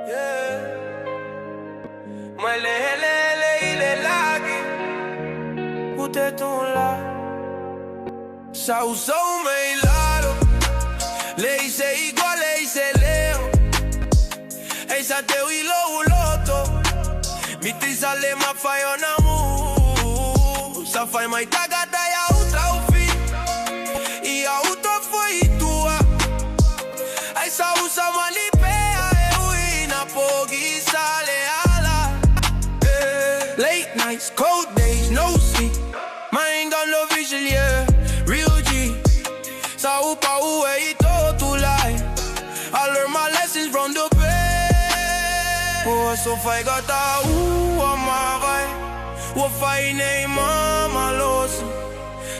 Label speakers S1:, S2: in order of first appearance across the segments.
S1: Yeah. Mai le lagi Te Tula. Sau sou mai lado. Le hice igual, le hice leo. Eisa teu i loto. Miti sale ma fai ona mu. Sa fai mai tagada e a outra o fi. E a outra foi tua. Eisa usa manipea e na pogi sale ala. Late nights, cold days, no sleep. Mind got no vision, yeah. Real G. Sa upa uwe Te Tula'i. I learn my lessons from the pain. Oh, so fai gata amarai. O fai nei mama loso.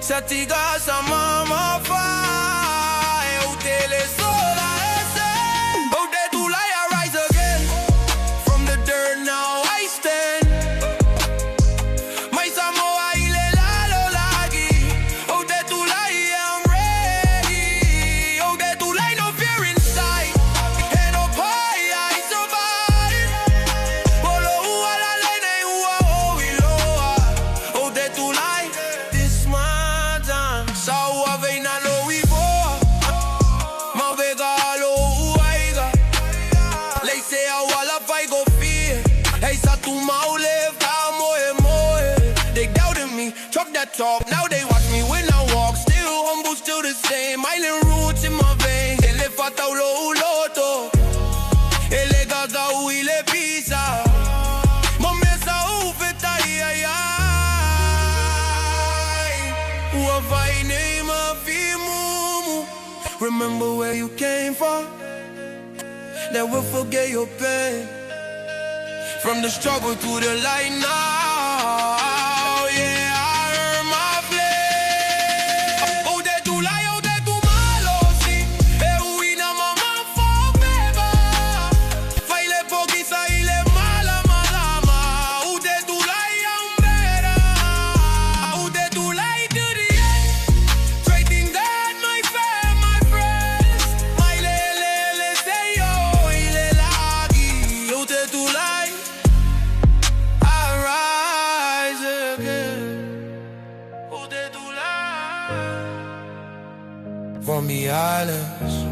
S1: Se tiga sa mama fai. Eu tele sola ese. Oh, Te Tula'i, I rise again. From the dirt now I stand. My Samoan ile lalo lagi. Oh, Te Tula'i, I'm ready. Oh, Te Tula'i, no fear inside. And no pie, I survive. Polo uala lene ua oiloa. Oh, Te Tula'i, this my time. Sa ua veina lo iboa. Ma vega lo uaiga. Lei se a wala vai go fear. Hey, sa tu mau live moe. They doubted me, talk that talk. Now they watch me when I walk. Still humble, still the same. Island roots in my veins. Ele fata lo loto. Ele gaga ile pisa. Mamesa ufeta ai. Ua vai nei ma fimumu. Remember where you came from. That will forget your pain. From the struggle to the light now. Yeah, I earn my flame. Oh, Te Tula'i, oh, Te Tumalosi. Euina mama forever. Faile poquisa ile mala. Oh, Te Tula'i, I'm better. Oh, Te Tula'i to the end. Trading God, my friends. My le say yo, ile lagi. Oh, Te Tula'i, I rise again. Oh, Te Tula'i. From the islands